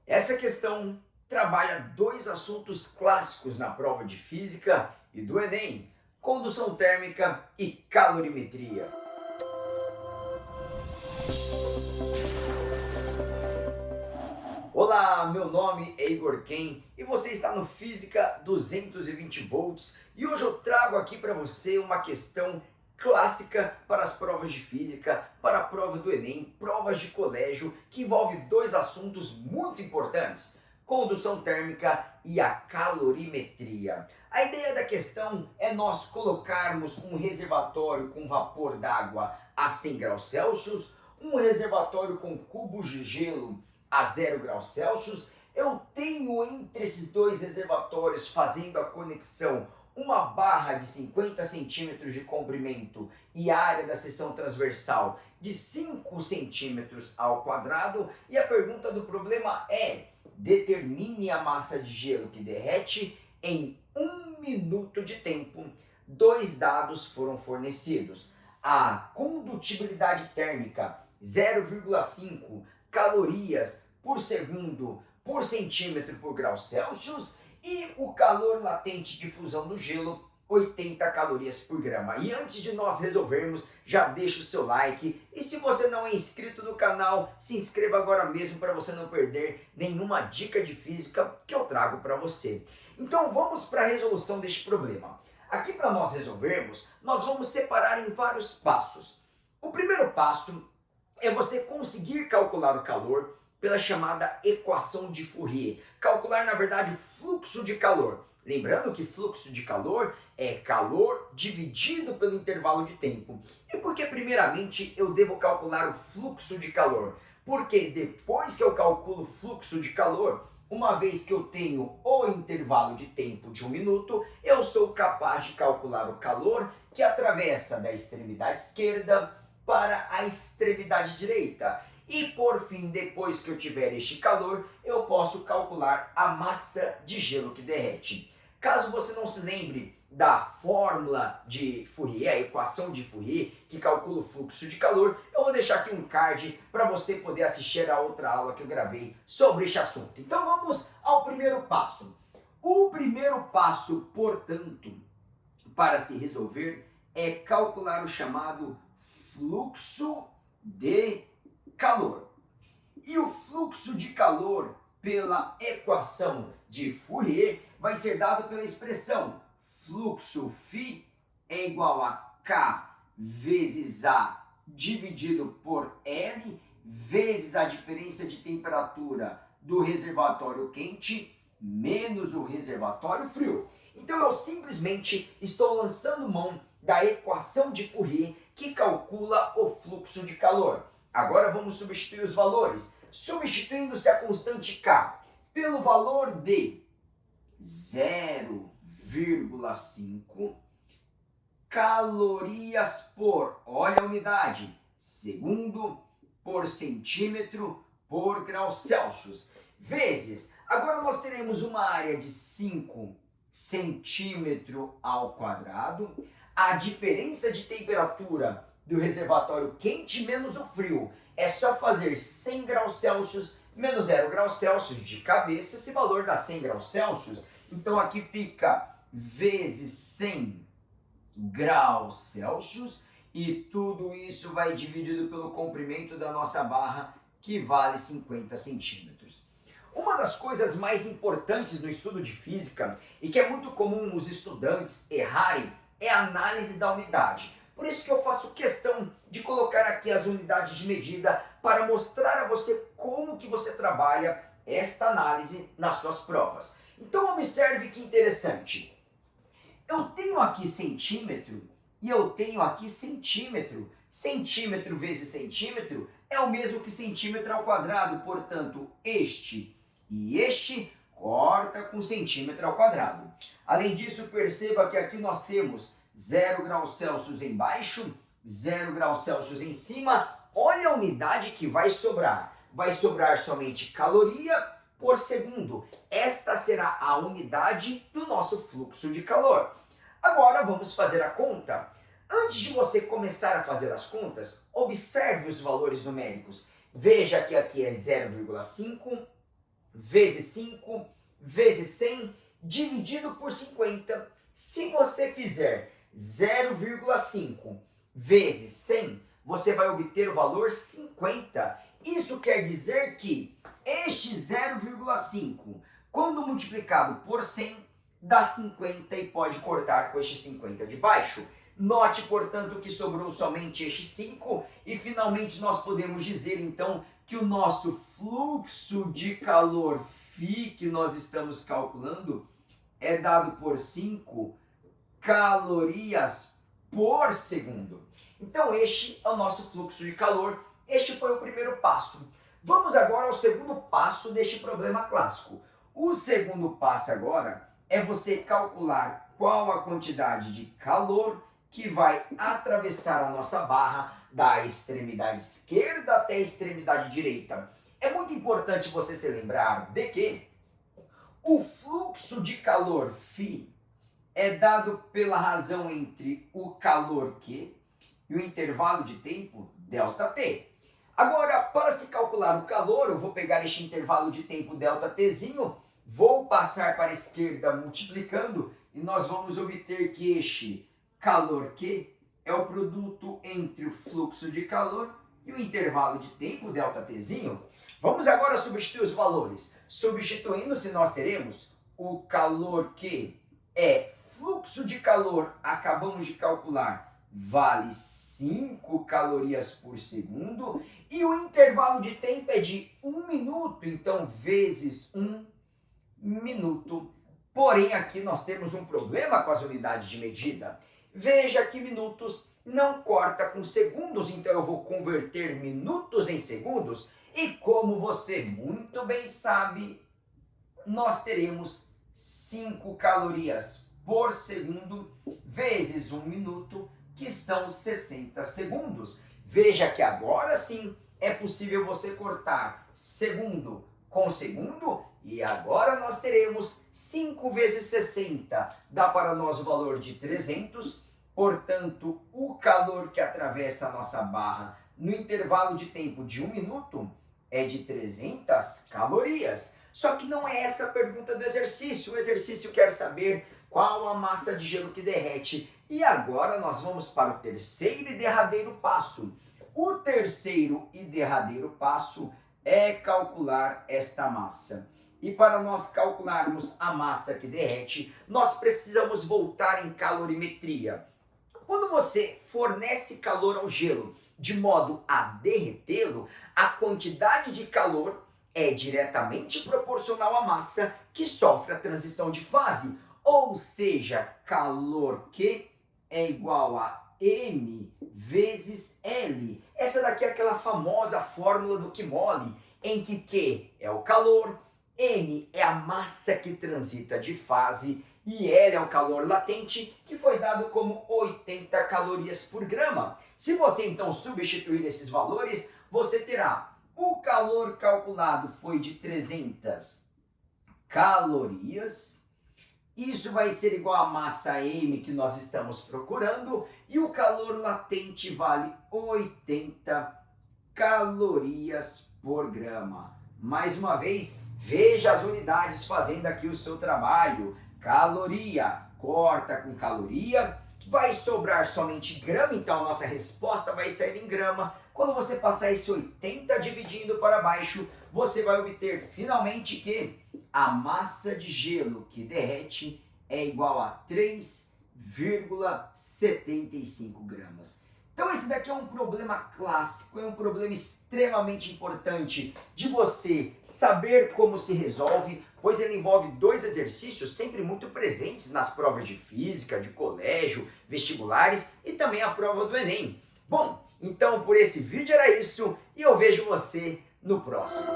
Essa questão trabalha dois assuntos clássicos na prova de física e do Enem: condução térmica e calorimetria. Olá, meu nome é Igor Ken e você está no Física 220 volts e hoje eu trago aqui para você uma questão clássica para as provas de física, para a prova do Enem, provas de colégio, que envolve dois assuntos muito importantes: condução térmica e a calorimetria. A ideia da questão é nós colocarmos um reservatório com vapor d'água a 100 graus Celsius, um reservatório com cubos de gelo a 0 graus Celsius. Eu tenho entre esses dois reservatórios, fazendo a conexão, uma barra de 50 centímetros de comprimento e a área da seção transversal de 5 centímetros ao quadrado. E a pergunta do problema é: determine a massa de gelo que derrete em 1 minuto de tempo. Dois dados foram fornecidos: a condutibilidade térmica, 0,5 calorias por segundo por centímetro por grau Celsius, e o calor latente de fusão do gelo, 80 calorias por grama. E antes de nós resolvermos, já deixa o seu like, e se você não é inscrito no canal, se inscreva agora mesmo para você não perder nenhuma dica de física que eu trago para você. Então vamos para a resolução deste problema. Aqui, para nós resolvermos, nós vamos separar em vários passos. O primeiro passo é você conseguir calcular o calor pela chamada equação de Fourier. Calcular, na verdade, o fluxo de calor. Lembrando que fluxo de calor é calor dividido pelo intervalo de tempo. E por que, primeiramente, eu devo calcular o fluxo de calor? Porque depois que eu calculo o fluxo de calor, uma vez que eu tenho o intervalo de tempo de 1 minuto, eu sou capaz de calcular o calor que atravessa da extremidade esquerda para a extremidade direita. E por fim, depois que eu tiver este calor, eu posso calcular a massa de gelo que derrete. Caso você não se lembre da fórmula de Fourier, a equação de Fourier, que calcula o fluxo de calor, eu vou deixar aqui um card para você poder assistir a outra aula que eu gravei sobre este assunto. Então vamos ao primeiro passo. O primeiro passo, portanto, para se resolver, é calcular o chamado fluxo de calor. E o fluxo de calor, pela equação de Fourier, vai ser dado pela expressão fluxo φ é igual a K vezes A dividido por L vezes a diferença de temperatura do reservatório quente menos o reservatório frio. Então eu simplesmente estou lançando mão da equação de Fourier que calcula o fluxo de calor. Agora vamos substituir os valores. Substituindo-se a constante K pelo valor de 0,5 calorias por, olha a unidade, segundo por centímetro por grau Celsius, vezes, agora nós teremos uma área de 5 centímetros ao quadrado, a diferença de temperatura do reservatório quente menos o frio. É só fazer 100 graus Celsius menos 0 graus Celsius de cabeça, esse valor dá 100 graus Celsius. Então aqui fica vezes 100 graus Celsius, e tudo isso vai dividido pelo comprimento da nossa barra, que vale 50 centímetros. Uma das coisas mais importantes no estudo de física, e que é muito comum os estudantes errarem, é a análise da unidade. Por isso que eu faço questão de colocar aqui as unidades de medida para mostrar a você como que você trabalha esta análise nas suas provas. Então observe que interessante. Eu tenho aqui centímetro e eu tenho aqui centímetro. Centímetro vezes centímetro é o mesmo que centímetro ao quadrado, portanto, este e este corta com centímetro ao quadrado. Além disso, perceba que aqui nós temos 0 graus Celsius embaixo, 0 graus Celsius em cima. Olha a unidade que vai sobrar. Vai sobrar somente caloria por segundo. Esta será a unidade do nosso fluxo de calor. Agora vamos fazer a conta. Antes de você começar a fazer as contas, observe os valores numéricos. Veja que aqui é 0,5 vezes 5 vezes 100 dividido por 50. Se você fizer 0,5 vezes 100, você vai obter o valor 50. Isso quer dizer que este 0,5, quando multiplicado por 100, dá 50 e pode cortar com este 50 de baixo. Note, portanto, que sobrou somente este 5 e finalmente nós podemos dizer então que o nosso fluxo de calor φ que nós estamos calculando é dado por 5 calorias por segundo. Então este é o nosso fluxo de calor. Este foi o primeiro passo. Vamos agora ao segundo passo deste problema clássico. O segundo passo agora é você calcular qual a quantidade de calor que vai atravessar a nossa barra da extremidade esquerda até a extremidade direita. É muito importante você se lembrar de que o fluxo de calor φ é dado pela razão entre o calor Q e o intervalo de tempo ΔT. Agora, para se calcular o calor, eu vou pegar este intervalo de tempo ΔTzinho, vou passar para a esquerda multiplicando e nós vamos obter que este calor Q é o produto entre o fluxo de calor e o intervalo de tempo ΔTzinho. Vamos agora substituir os valores. Substituindo, se nós teremos o calor Q é fluxo de calor, acabamos de calcular, vale 5 calorias por segundo, e o intervalo de tempo é de 1 minuto, então vezes 1 minuto. Porém, aqui nós temos um problema com as unidades de medida. Veja que minutos não corta com segundos, então eu vou converter minutos em segundos, e como você muito bem sabe, nós teremos 5 calorias por segundo vezes 1 minuto, que são 60 segundos. Veja que agora sim é possível você cortar segundo com segundo, e agora nós teremos 5 vezes 60, dá para nós o valor de 300, portanto, o calor que atravessa a nossa barra no intervalo de tempo de 1 minuto é de 300 calorias. Só que não é essa a pergunta do exercício. O exercício quer saber qual a massa de gelo que derrete. E agora nós vamos para o terceiro e derradeiro passo. O terceiro e derradeiro passo é calcular esta massa. E para nós calcularmos a massa que derrete, nós precisamos voltar em calorimetria. Quando você fornece calor ao gelo de modo a derretê-lo, a quantidade de calor é diretamente proporcional à massa que sofre a transição de fase. Ou seja, calor Q é igual a M vezes L. Essa daqui é aquela famosa fórmula do Kimolle, em que Q é o calor, M é a massa que transita de fase e L é o calor latente, que foi dado como 80 calorias por grama. Se você então substituir esses valores, você terá o calor calculado foi de 300 calorias. Isso vai ser igual à massa M que nós estamos procurando, e o calor latente vale 80 calorias por grama. Mais uma vez, veja as unidades fazendo aqui o seu trabalho. Caloria, corta com caloria, vai sobrar somente grama, então a nossa resposta vai sair em grama. Quando você passar esse 80 dividindo para baixo, você vai obter finalmente que a massa de gelo que derrete é igual a 3,75 gramas. Então esse daqui é um problema clássico, é um problema extremamente importante de você saber como se resolve, pois ele envolve 2 exercícios sempre muito presentes nas provas de física, de colégio, vestibulares e também a prova do Enem. Bom, então por esse vídeo era isso e eu vejo você no próximo.